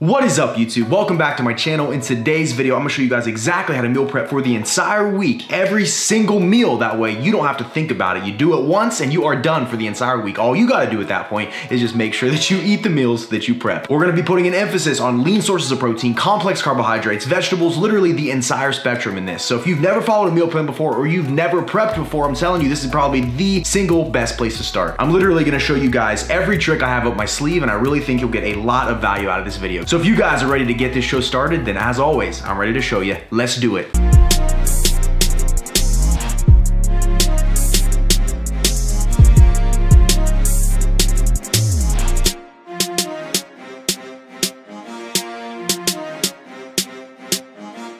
What is up, YouTube? Welcome back to my channel. In today's video, I'm gonna show you guys exactly how to meal prep for the entire week, every single meal. That way you don't have to think about it. You do it once and you are done for the entire week. All you gotta do at that point is just make sure that you eat the meals that you prep. We're gonna be putting an emphasis on lean sources of protein, complex carbohydrates, vegetables, literally the entire spectrum in this. So if you've never followed a meal plan before or you've never prepped before, I'm telling you, this is probably the single best place to start. I'm literally gonna show you guys every trick I have up my sleeve, and I really think you'll get a lot of value out of this video. So if you guys are ready to get this show started, then as always, I'm ready to show you. Let's do it.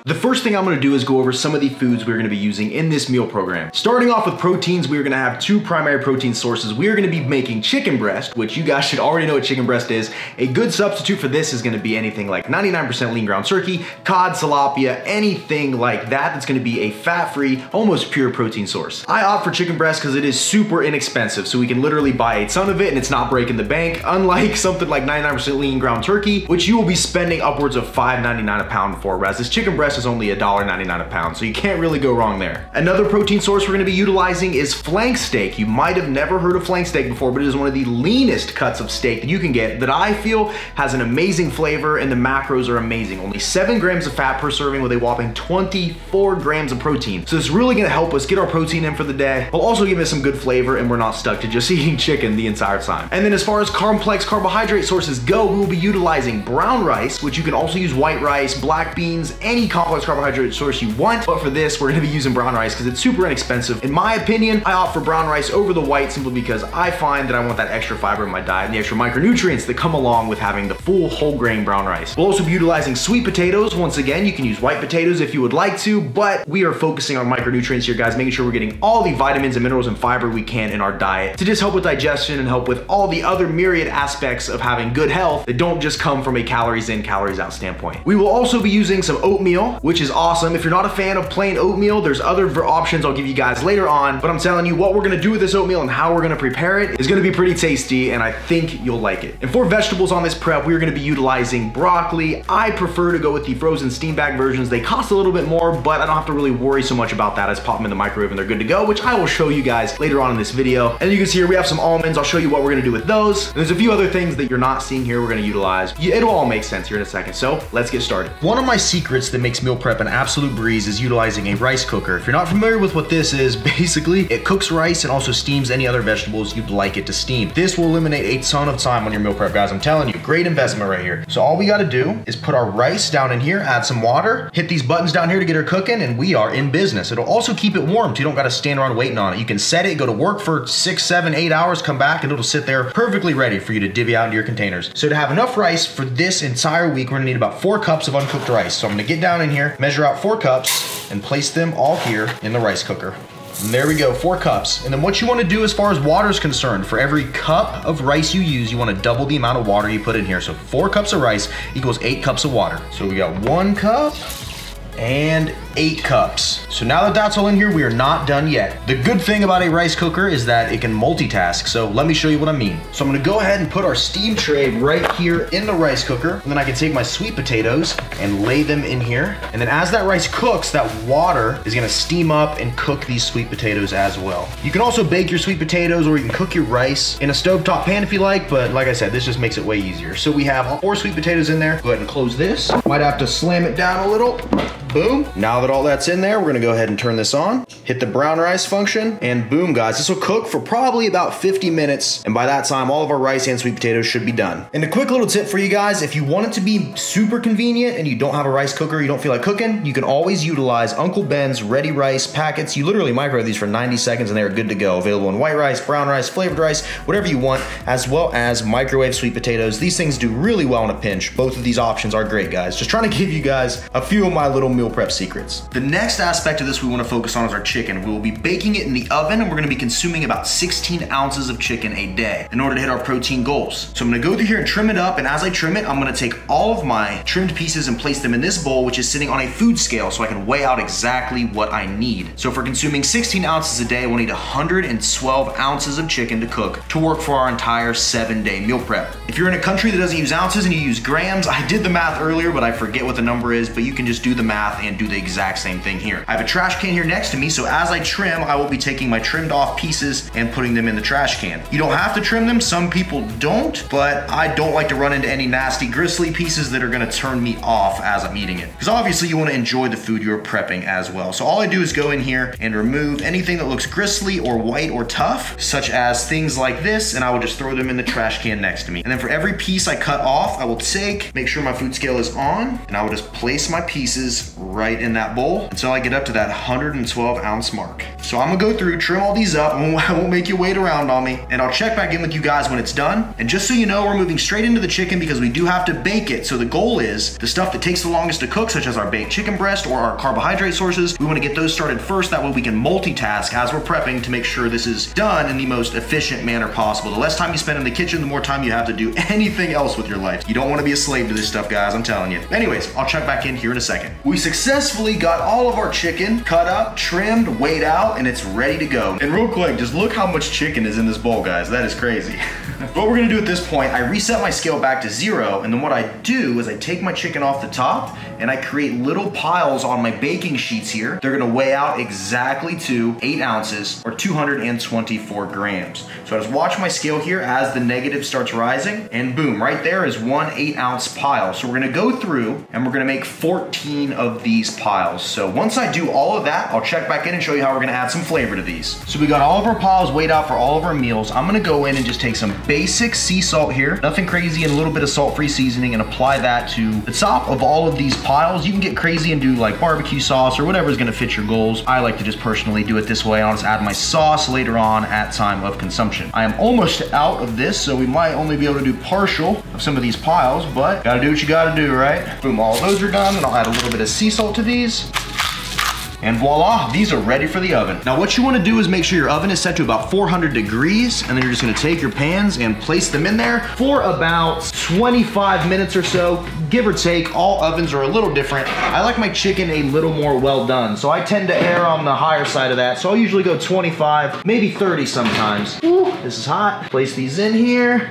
The first thing I'm gonna do is go over some of the foods we're gonna be using in this meal program. Starting off with proteins, we're gonna have two primary protein sources. We are gonna be making chicken breast, which you guys should already know what chicken breast is. A good substitute for this is gonna be anything like 99% lean ground turkey, cod, tilapia, anything like that that's gonna be a fat-free, almost pure protein source. I opt for chicken breast because it is super inexpensive, so we can literally buy a ton of it and it's not breaking the bank, unlike something like 99% lean ground turkey, which you will be spending upwards of $5.99 a pound for, whereas this chicken breast is only $1.99 a pound, so you can't really go wrong there. Another protein source we're gonna be utilizing is flank steak. You might have never heard of flank steak before, but it is one of the leanest cuts of steak that you can get that I feel has an amazing flavor, and the macros are amazing. Only 7 grams of fat per serving with a whopping 24 grams of protein. So it's really gonna help us get our protein in for the day, while also giving us some good flavor, and we're not stuck to just eating chicken the entire time. And then as far as complex carbohydrate sources go, we will be utilizing brown rice, which you can also use white rice, black beans, any complex carbohydrate source you want, but for this we're gonna be using brown rice because it's super inexpensive. In my opinion, I opt for brown rice over the white simply because I find that I want that extra fiber in my diet and the extra micronutrients that come along with having the full whole grain brown rice. We'll also be utilizing sweet potatoes. Once again, you can use white potatoes if you would like to, but we are focusing on micronutrients here, guys, making sure we're getting all the vitamins and minerals and fiber we can in our diet to just help with digestion and help with all the other myriad aspects of having good health that don't just come from a calories in, calories out standpoint. We will also be using some oatmeal, which is awesome. If you're not a fan of plain oatmeal, there's other options I'll give you guys later on, but I'm telling you what we're gonna do with this oatmeal and how we're gonna prepare it is gonna be pretty tasty, and I think you'll like it. And for vegetables on this prep, we're gonna be utilizing broccoli. I prefer to go with the frozen steam bag versions. They cost a little bit more, but I don't have to really worry so much about that. I just pop them in the microwave and they're good to go, which I will show you guys later on in this video. And you can see here we have some almonds. I'll show you what we're gonna do with those. And there's a few other things that you're not seeing here we're gonna utilize. It'll all make sense here in a second, so let's get started. One of my secrets that makes meal prep an absolute breeze is utilizing a rice cooker. If you're not familiar with what this is, basically it cooks rice and also steams any other vegetables you'd like it to steam. This will eliminate a ton of time on your meal prep, guys. I'm telling you, great investment right here. So all we gotta do is put our rice down in here, add some water, hit these buttons down here to get her cooking, and we are in business. It'll also keep it warm, so you don't gotta stand around waiting on it. You can set it, go to work for 6, 7, 8 hours, come back, and it'll sit there perfectly ready for you to divvy out into your containers. So to have enough rice for this entire week, we're gonna need about 4 cups of uncooked rice. So I'm gonna get down in here, measure out 4 cups, and place them all here in the rice cooker. And there we go, 4 cups. And then what you wanna do as far as water is concerned, for every cup of rice you use, you wanna double the amount of water you put in here. So 4 cups of rice equals 8 cups of water. So we got 1 cup and 8 cups. So now that that's all in here, we are not done yet. The good thing about a rice cooker is that it can multitask. So let me show you what I mean. So I'm gonna go ahead and put our steam tray right here in the rice cooker. And then I can take my sweet potatoes and lay them in here. And then as that rice cooks, that water is gonna steam up and cook these sweet potatoes as well. You can also bake your sweet potatoes, or you can cook your rice in a stovetop pan if you like, but like I said, this just makes it way easier. So we have all 4 sweet potatoes in there. Go ahead and close this. Might have to slam it down a little. Boom. Now that all that's in there, we're gonna go ahead and turn this on, hit the brown rice function, and boom, guys, this will cook for probably about 50 minutes. And by that time, all of our rice and sweet potatoes should be done. And a quick little tip for you guys, if you want it to be super convenient and you don't have a rice cooker, you don't feel like cooking, you can always utilize Uncle Ben's ready rice packets. You literally microwave these for 90 seconds and they are good to go. Available in white rice, brown rice, flavored rice, whatever you want, as well as microwave sweet potatoes. These things do really well in a pinch. Both of these options are great, guys. Just trying to give you guys a few of my little meal prep secrets. carbohydrates. The next aspect of this we want to focus on is our chicken. We will be baking it in the oven, and we're going to be consuming about 16 ounces of chicken a day in order to hit our protein goals. So I'm going to go through here and trim it up, and as I trim it, I'm going to take all of my trimmed pieces and place them in this bowl, which is sitting on a food scale, so I can weigh out exactly what I need. So if we're consuming 16 ounces a day, we'll need 112 ounces of chicken to cook to work for our entire 7-day meal prep. If you're in a country that doesn't use ounces and you use grams, I did the math earlier, but I forget what the number is, but you can just do the math and do the exact same thing here. I have a trash can here next to me, so as I trim, I will be taking my trimmed off pieces and putting them in the trash can. You don't have to trim them, some people don't, but I don't like to run into any nasty gristly pieces that are gonna turn me off as I'm eating it. Because obviously you wanna enjoy the food you're prepping as well. So all I do is go in here and remove anything that looks gristly or white or tough, such as things like this, and I will just throw them in the trash can next to me. And then for every piece I cut off, I will make sure my food scale is on, and I will just place my pieces right in that bowl until I get up to that 112 ounce mark. So I'm gonna go through, trim all these up, I won't make you wait around on me, and I'll check back in with you guys when it's done. And just so you know, we're moving straight into the chicken because we do have to bake it. So the goal is the stuff that takes the longest to cook, such as our baked chicken breast or our carbohydrate sources, we wanna get those started first. That way we can multitask as we're prepping to make sure this is done in the most efficient manner possible. The less time you spend in the kitchen, the more time you have to do anything else with your life. You don't wanna be a slave to this stuff, guys, I'm telling you. Anyways, I'll check back in here in a second. We successfully got all of our chicken cut up, trimmed, weighed out, and it's ready to go. And real quick, just look how much chicken is in this bowl, guys. That is crazy. What we're gonna do at this point, I reset my scale back to 0, and then what I do is I take my chicken off the top and I create little piles on my baking sheets here. They're gonna weigh out exactly to 8 ounces or 224 grams. So I just watch my scale here as the negative starts rising, and boom, right there is one 8-ounce pile. So we're gonna go through and we're gonna make 14 of these piles. So once I do all of that, I'll check back in and show you how we're gonna add some flavor to these. So we got all of our piles weighed out for all of our meals. I'm gonna go in and just take some basic sea salt here, nothing crazy, and a little bit of salt-free seasoning, and apply that to the top of all of these piles. You can get crazy and do like barbecue sauce or whatever is gonna fit your goals. I like to just personally do it this way. I'll just add my sauce later on at time of consumption. I am almost out of this, so we might only be able to do partial of some of these piles, but gotta do what you gotta do, right? Boom, all those are done, and I'll add a little bit of sea salt to these. And voila, these are ready for the oven. Now what you wanna do is make sure your oven is set to about 400 degrees, and then you're just gonna take your pans and place them in there for about 25 minutes or so, give or take. All ovens are a little different. I like my chicken a little more well done, so I tend to err on the higher side of that. So I'll usually go 25, maybe 30 sometimes. Ooh, this is hot. Place these in here,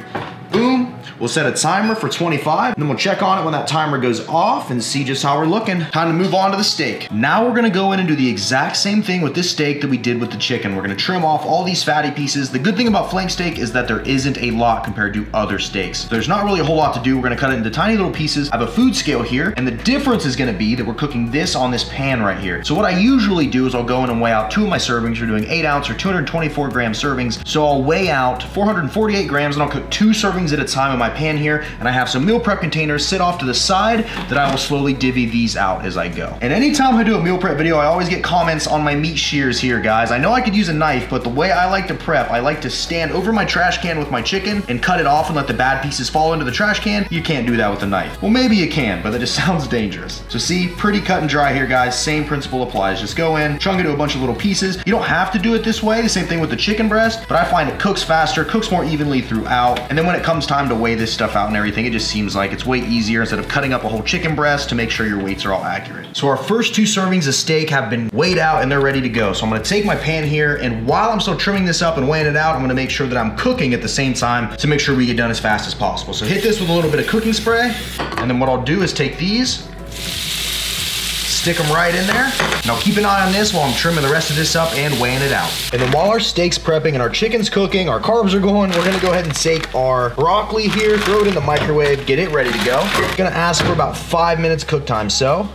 boom. We'll set a timer for 25, and then we'll check on it when that timer goes off and see just how we're looking. Time to move on to the steak. Now we're gonna go in and do the exact same thing with this steak that we did with the chicken. We're gonna trim off all these fatty pieces. The good thing about flank steak is that there isn't a lot compared to other steaks. There's not really a whole lot to do. We're gonna cut it into tiny little pieces. I have a food scale here, and the difference is gonna be that we're cooking this on this pan right here. So what I usually do is I'll go in and weigh out 2 of my servings. We're doing 8 ounce or 224 gram servings. So I'll weigh out 448 grams, and I'll cook 2 servings at a time in my pan here, and I have some meal prep containers sit off to the side that I will slowly divvy these out as I go. And anytime I do a meal prep video, I always get comments on my meat shears here, guys. I know I could use a knife, but the way I like to prep, I like to stand over my trash can with my chicken and cut it off and let the bad pieces fall into the trash can. You can't do that with a knife. Well, maybe you can, but that just sounds dangerous. So see, pretty cut and dry here, guys. Same principle applies. Just go in, chunk it to a bunch of little pieces. You don't have to do it this way. The same thing with the chicken breast, but I find it cooks faster, cooks more evenly throughout. And then when it comes time to weigh this stuff out and everything, it just seems like it's way easier instead of cutting up a whole chicken breast to make sure your weights are all accurate. So our first 2 servings of steak have been weighed out and they're ready to go. So I'm gonna take my pan here, and while I'm still trimming this up and weighing it out, I'm gonna make sure that I'm cooking at the same time to make sure we get done as fast as possible. So hit this with a little bit of cooking spray, and then what I'll do is take these, stick them right in there. Now keep an eye on this while I'm trimming the rest of this up and weighing it out. And then while our steak's prepping and our chicken's cooking, our carbs are going, we're gonna go ahead and take our broccoli here, throw it in the microwave, get it ready to go. We're gonna ask for about 5 minutes cook time, so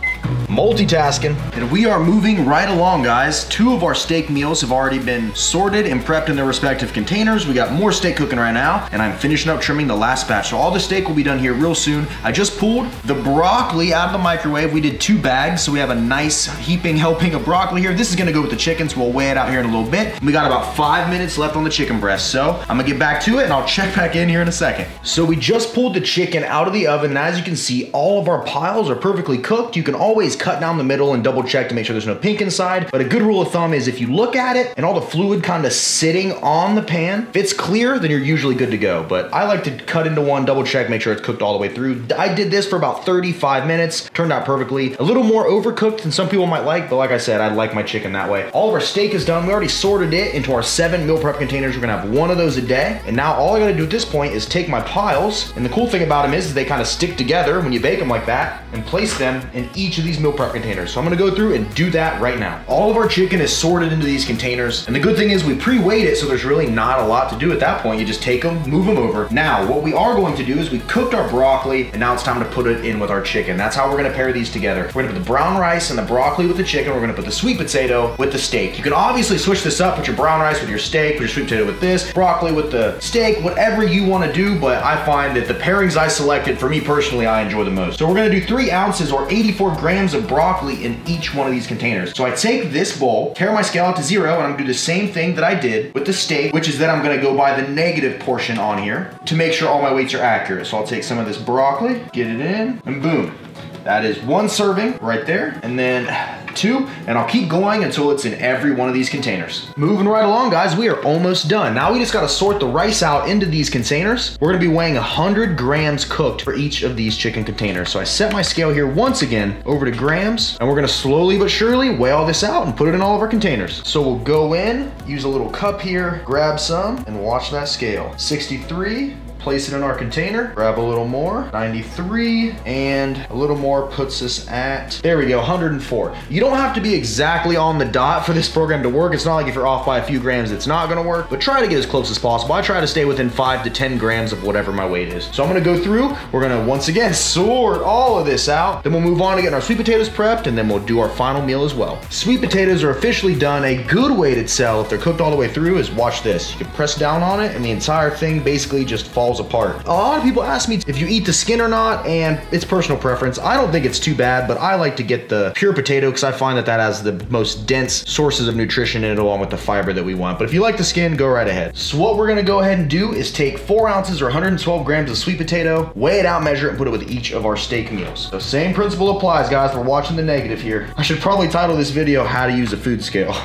multitasking. And we are moving right along, guys. 2 of our steak meals have already been sorted and prepped in their respective containers. We got more steak cooking right now, and I'm finishing up trimming the last batch. So all the steak will be done here real soon. I just pulled the broccoli out of the microwave. We did 2 bags, so we have a nice heaping helping of broccoli here. This is gonna go with the chicken, so we'll weigh it out here in a little bit. We got about 5 minutes left on the chicken breast, so I'm gonna get back to it and I'll check back in here in a second. So we just pulled the chicken out of the oven, and as you can see, all of our piles are perfectly cooked. You can always cut down the middle and double check to make sure there's no pink inside. But a good rule of thumb is if you look at it and all the fluid kind of sitting on the pan, if it's clear, then you're usually good to go. But I like to cut into one, double check, make sure it's cooked all the way through. I did this for about 35 minutes, turned out perfectly. A little more overcooked than some people might like, but like I said, I like my chicken that way. All of our steak is done. We already sorted it into our 7 meal prep containers. We're gonna have 1 of those a day. And now all I gotta do at this point is take my piles, and the cool thing about them is they kind of stick together when you bake them like that, and place them in each of these meal prep containers. So I'm gonna go through and do that right now. All of our chicken is sorted into these containers, and the good thing is we pre-weighed it, so there's really not a lot to do at that point. You just take them, move them over. Now, what we are going to do is we cooked our broccoli, and now it's time to put it in with our chicken. That's how we're gonna pair these together. We're gonna put the brown rice and the broccoli with the chicken. We're gonna put the sweet potato with the steak. You can obviously switch this up, put your brown rice with your steak, put your sweet potato with this, broccoli with the steak, whatever you wanna do, but I find that the pairings I selected, for me personally, I enjoy the most. So we're gonna do 3 ounces or 84 grams of broccoli in each one of these containers. So I take this bowl, tear my scale out to 0, and I'm gonna do the same thing that I did with the steak, which is that I'm gonna go by the negative portion on here to make sure all my weights are accurate. So I'll take some of this broccoli, get it in, and boom. That is 1 serving right there, and then 2, and I'll keep going until it's in every one of these containers. Moving right along, guys, we are almost done. Now we just gotta sort the rice out into these containers. We're gonna be weighing 100 grams cooked for each of these chicken containers. So I set my scale here once again over to grams, and we're gonna slowly but surely weigh all this out and put it in all of our containers. So we'll go in, use a little cup here, grab some, and watch that scale. 63. Place it in our container, grab a little more, 93, and a little more puts us at, there we go, 104. You don't have to be exactly on the dot for this program to work. It's not like if you're off by a few grams, it's not gonna work, but try to get as close as possible. I try to stay within 5 to 10 grams of whatever my weight is. So I'm gonna go through, we're gonna once again sort all of this out, then we'll move on to getting our sweet potatoes prepped, and then we'll do our final meal as well. Sweet potatoes are officially done. A good way to tell if they're cooked all the way through is watch this. You can press down on it, and the entire thing basically just falls apart. A lot of people ask me if you eat the skin or not, and it's personal preference. I don't think it's too bad, but I like to get the pure potato because I find that that has the most dense sources of nutrition in it, along with the fiber that we want. But if you like the skin, go right ahead. So what we're gonna go ahead and do is take 4 ounces or 112 grams of sweet potato, weigh it out, measure it, and put it with each of our steak meals. So same principle applies, guys. We're watching the negative here. I should probably title this video, How to Use a Food Scale.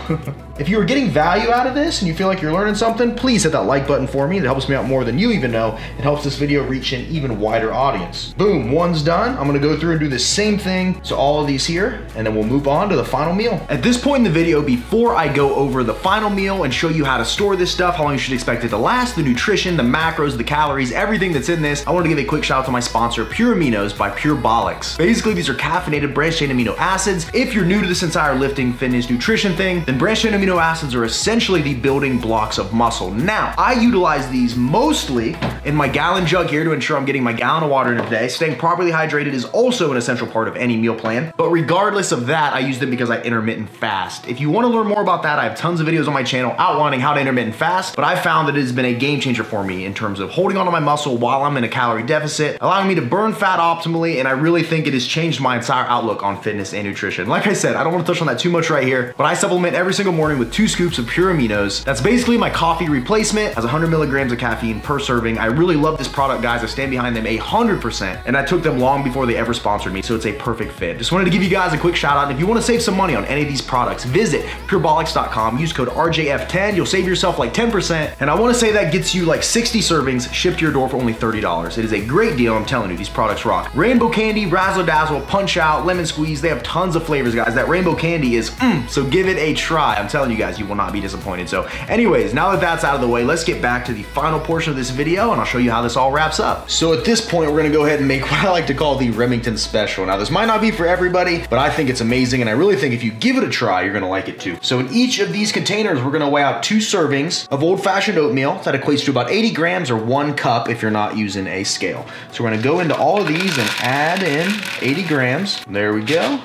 If you are getting value out of this and you feel like you're learning something, please hit that like button for me. That helps me out more than you even know. It helps this video reach an even wider audience. Boom, 1's done. I'm gonna go through and do the same thing to all of these here, and then we'll move on to the final meal. At this point in the video, before I go over the final meal and show you how to store this stuff, how long you should expect it to last, the nutrition, the macros, the calories, everything that's in this, I wanna give a quick shout out to my sponsor, Pure Aminos by Bodybuilding. Basically, these are caffeinated branched chain amino acids. If you're new to this entire lifting, fitness, nutrition thing, then branched chain amino acids are essentially the building blocks of muscle. Now, I utilize these mostly in my gallon jug here to ensure I'm getting my gallon of water in a day. Staying properly hydrated is also an essential part of any meal plan. But regardless of that, I use them because I intermittent fast. If you want to learn more about that, I have tons of videos on my channel outlining how to intermittent fast, but I found that it has been a game changer for me in terms of holding onto my muscle while I'm in a calorie deficit, allowing me to burn fat optimally, and I really think it has changed my entire outlook on fitness and nutrition. Like I said, I don't want to touch on that too much right here, but I supplement every single morning with 2 scoops of Pure Aminos. That's basically my coffee replacement, has 100 milligrams of caffeine per serving. I really love this product, guys. I stand behind them 100%, and I took them long before they ever sponsored me, so it's a perfect fit. Just wanted to give you guys a quick shout out. And if you want to save some money on any of these products, visit purebolics.com, use code RJF10, you'll save yourself like 10%, and I want to say that gets you like 60 servings shipped to your door for only $30. It is a great deal, I'm telling you, these products rock. Rainbow Candy, Razzle Dazzle, Punch Out, Lemon Squeeze, they have tons of flavors, guys. That Rainbow Candy is so give it a try. I'm telling you guys, you will not be disappointed. So anyways, now that that's out of the way, let's get back to the final portion of this video, and I'll show you how this all wraps up. So at this point, we're gonna go ahead and make what I like to call the Remington special. Now, this might not be for everybody, but I think it's amazing, and I really think if you give it a try, you're gonna like it too. So in each of these containers, we're gonna weigh out 2 servings of old-fashioned oatmeal. That equates to about 80 grams or 1 cup if you're not using a scale. So we're gonna go into all of these and add in 80 grams. There we go.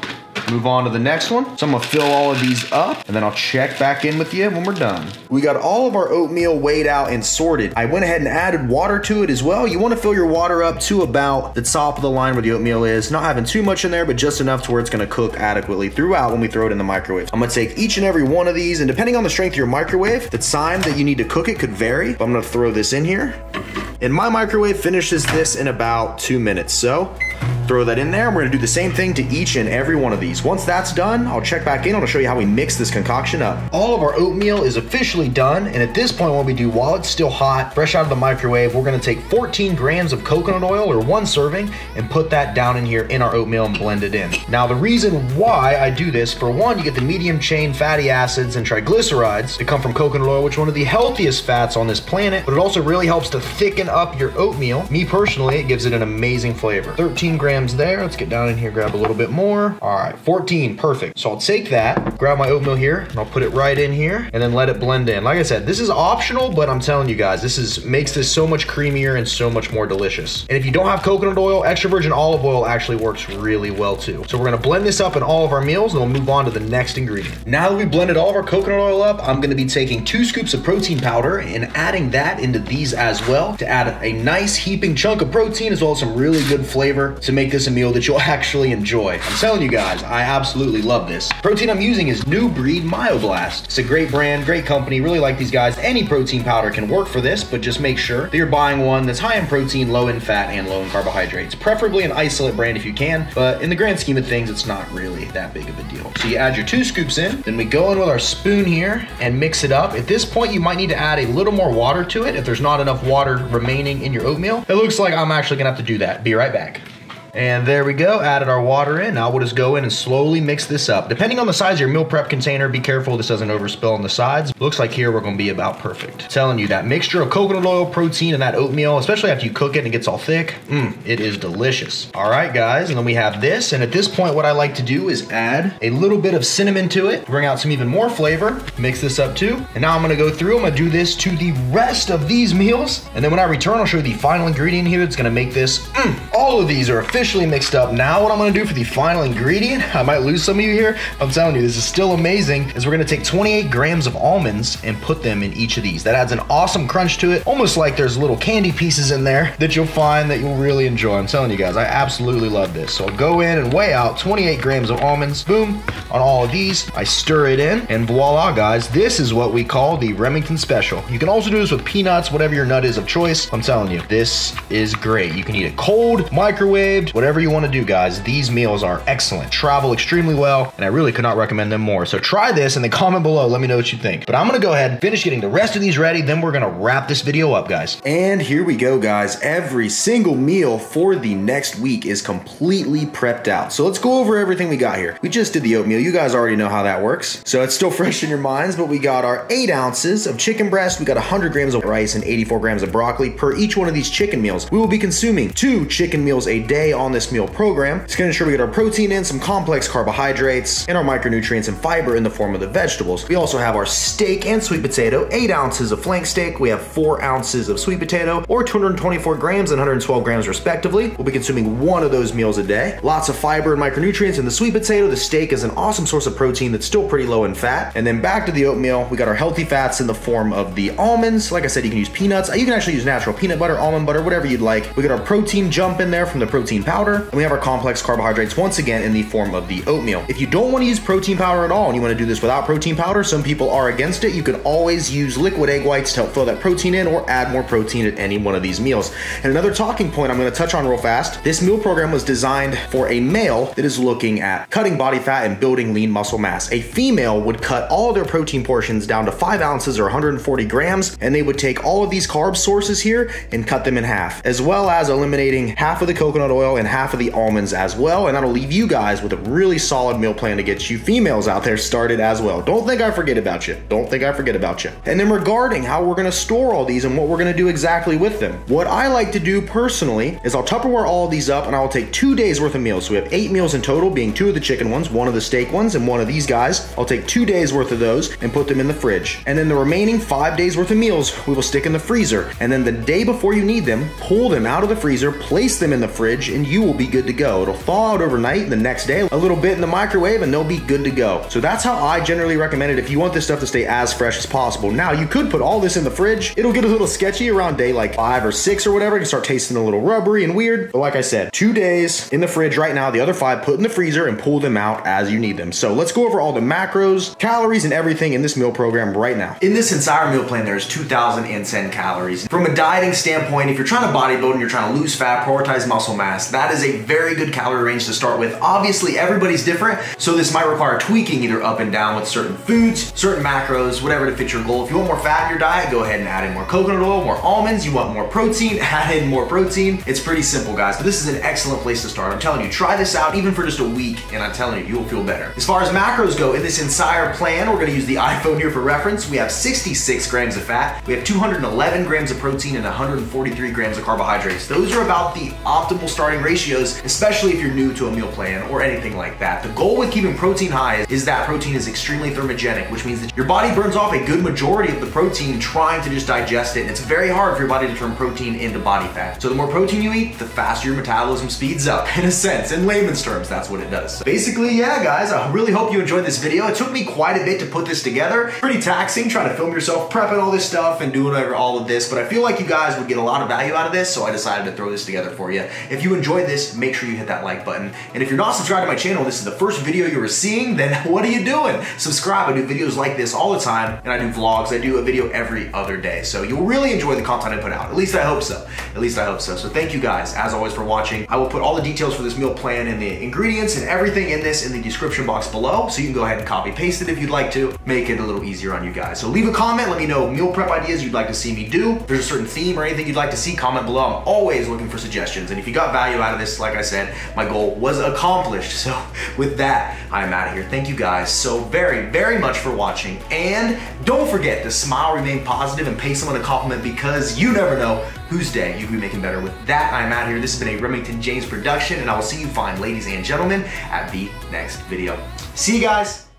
Move on to the next one. So I'm gonna fill all of these up, and then I'll check back in with you when we're done. We got all of our oatmeal weighed out and sorted. I went ahead and added water to it as well. You wanna fill your water up to about the top of the line where the oatmeal is. Not having too much in there, but just enough to where it's gonna cook adequately throughout when we throw it in the microwave. I'm gonna take each and every one of these, and depending on the strength of your microwave, the time that you need to cook it could vary. But I'm gonna throw this in here. And my microwave finishes this in about 2 minutes. So Throw that in there. We're gonna do the same thing to each and every one of these. Once that's done, I'll check back in. I'll show you how we mix this concoction up. All of our oatmeal is officially done, and at this point, what we do while it's still hot, fresh out of the microwave, we're gonna take 14 grams of coconut oil, or 1 serving, and put that down in here in our oatmeal and blend it in. Now, the reason why I do this, for one, you get the medium chain fatty acids and triglycerides that come from coconut oil, which is one of the healthiest fats on this planet, but it also really helps to thicken up your oatmeal. Me personally, it gives it an amazing flavor. 13 grams there. Let's get down in here, grab a little bit more. All right, 14, perfect. So I'll take that, grab my oatmeal here, and I'll put it right in here, and then let it blend in. Like I said, this is optional, but I'm telling you guys, makes this so much creamier and so much more delicious. And if you don't have coconut oil, extra virgin olive oil actually works really well too. So we're gonna blend this up in all of our meals, and we'll move on to the next ingredient. Now that we blended all of our coconut oil up, I'm gonna be taking 2 scoops of protein powder and adding that into these as well to add a nice heaping chunk of protein as well as some really good flavor to make this a meal that you'll actually enjoy. I'm telling you guys, I absolutely love this. Protein I'm using is New Breed Myoblast. It's a great brand, great company, really like these guys. Any protein powder can work for this, but just make sure that you're buying one that's high in protein, low in fat, and low in carbohydrates. Preferably an isolate brand if you can, but in the grand scheme of things, it's not really that big of a deal. So you add your 2 scoops in, then we go in with our spoon here and mix it up. At this point, you might need to add a little more water to it if there's not enough water remaining in your oatmeal. It looks like I'm actually gonna have to do that. Be right back. And there we go, added our water in. Now we'll just go in and slowly mix this up. Depending on the size of your meal prep container, be careful this doesn't overspill on the sides. Looks like here we're gonna be about perfect. I'm telling you, that mixture of coconut oil, protein, and that oatmeal, especially after you cook it and it gets all thick, it is delicious. All right, guys, and then we have this. And at this point, what I like to do is add a little bit of cinnamon to it, bring out some even more flavor, mix this up too. And now I'm gonna go through, I'm gonna do this to the rest of these meals. And then when I return, I'll show you the final ingredient here that's gonna make this, all of these are officially mixed up. Now what I'm gonna do for the final ingredient, I might lose some of you here, I'm telling you, this is still amazing, is we're gonna take 28 grams of almonds and put them in each of these. That adds an awesome crunch to it, almost like there's little candy pieces in there that you'll find that you'll really enjoy. I'm telling you guys, I absolutely love this. So I'll go in and weigh out 28 grams of almonds, boom, on all of these. I stir it in, and voila, guys, this is what we call the Remington Special. You can also do this with peanuts, whatever your nut is of choice. I'm telling you, this is great. You can eat it cold, microwaved, whatever you want to do, guys. These meals are excellent, travel extremely well, and I really could not recommend them more. So try this and then comment below, let me know what you think. But I'm gonna go ahead and finish getting the rest of these ready, then we're gonna wrap this video up, guys. And here we go, guys. Every single meal for the next week is completely prepped out. So let's go over everything we got here. We just did the oatmeal. You guys already know how that works. So it's still fresh in your minds, but we got our 8 ounces of chicken breast. We got 100 grams of rice and 84 grams of broccoli per each one of these chicken meals. We will be consuming 2 chicken meals a day on this meal program. It's gonna ensure we get our protein in, some complex carbohydrates, and our micronutrients and fiber in the form of the vegetables. We also have our steak and sweet potato, 8 ounces of flank steak. We have 4 ounces of sweet potato, or 224 grams and 112 grams respectively. We'll be consuming 1 of those meals a day. Lots of fiber and micronutrients in the sweet potato. The steak is an awesome source of protein that's still pretty low in fat. And then back to the oatmeal, we got our healthy fats in the form of the almonds. Like I said, you can use peanuts. You can actually use natural peanut butter, almond butter, whatever you'd like. We got our protein jump in there from the protein powder, and we have our complex carbohydrates once again in the form of the oatmeal. If you don't want to use protein powder at all and you want to do this without protein powder, some people are against it, you can always use liquid egg whites to help fill that protein in or add more protein at any one of these meals. And another talking point I'm going to touch on real fast, this meal program was designed for a male that is looking at cutting body fat and building lean muscle mass. A female would cut all their protein portions down to 5 ounces or 140 grams, and they would take all of these carb sources here and cut them in half, as well as eliminating half of the coconut oil and half of the almonds as well. And that'll leave you guys with a really solid meal plan to get you females out there started as well. Don't think I forget about you. Don't think I forget about you. And then regarding how we're gonna store all these and what we're gonna do exactly with them, what I like to do personally is I'll Tupperware all of these up and I will take 2 days worth of meals. So we have 8 meals in total, being 2 of the chicken ones, 1 of the steak ones, and 1 of these guys. I'll take 2 days worth of those and put them in the fridge. And then the remaining 5 days worth of meals, we will stick in the freezer. And then the day before you need them, pull them out of the freezer, place them in the fridge, and you will be good to go. It'll thaw out overnight, the next day, a little bit in the microwave, and they'll be good to go. So that's how I generally recommend it if you want this stuff to stay as fresh as possible. Now, you could put all this in the fridge. It'll get a little sketchy around day like 5 or 6 or whatever. You can start tasting a little rubbery and weird. But like I said, 2 days in the fridge right now, the other 5 put in the freezer and pull them out as you need them. So let's go over all the macros, calories, and everything in this meal program right now. In this entire meal plan, there's 2,010 calories. From a dieting standpoint, if you're trying to bodybuild and you're trying to lose fat, prioritize muscle mass, That is a very good calorie range to start with. Obviously, everybody's different, so this might require tweaking either up and down with certain foods, certain macros, whatever to fit your goal. If you want more fat in your diet, go ahead and add in more coconut oil, more almonds. You want more protein, add in more protein. It's pretty simple, guys, but this is an excellent place to start. I'm telling you, try this out even for just a week, and I'm telling you, you'll feel better. As far as macros go, in this entire plan, we're gonna use the iPhone here for reference. We have 66 grams of fat, we have 211 grams of protein, and 143 grams of carbohydrates. Those are about the optimal starting ratios, especially if you're new to a meal plan or anything like that. The goal with keeping protein high is that protein is extremely thermogenic, which means that your body burns off a good majority of the protein trying to just digest it, and it's very hard for your body to turn protein into body fat. So the more protein you eat, the faster your metabolism speeds up. In a sense, in layman's terms, that's what it does. So basically, yeah, guys, I really hope you enjoyed this video. It took me quite a bit to put this together. Pretty taxing trying to film yourself prepping all this stuff and doing all of this, but I feel like you guys would get a lot of value out of this, so I decided to throw this together for you. If you enjoyed this, make sure you hit that like button. And if you're not subscribed to my channel, this is the first video you're seeing, then what are you doing? Subscribe. I do videos like this all the time, and I do vlogs. I do a video every other day, so you'll really enjoy the content I put out. At least I hope so. At least I hope so. So thank you guys, as always, for watching. I will put all the details for this meal plan and the ingredients and everything in this in the description box below, so you can go ahead and copy paste it if you'd like to, make it a little easier on you guys. So leave a comment, let me know meal prep ideas you'd like to see me do. If there's a certain theme or anything you'd like to see, comment below. I'm always looking for suggestions, and if you got value out of this, like I said, my goal was accomplished. So with that, I'm out of here. Thank you guys so very, very much for watching, and don't forget to smile, remain positive, and pay someone a compliment, because you never know whose day you could be making better. With that, I'm out of here. This has been a Remington James production, and I will see you fine, ladies and gentlemen, at the next video. See you guys.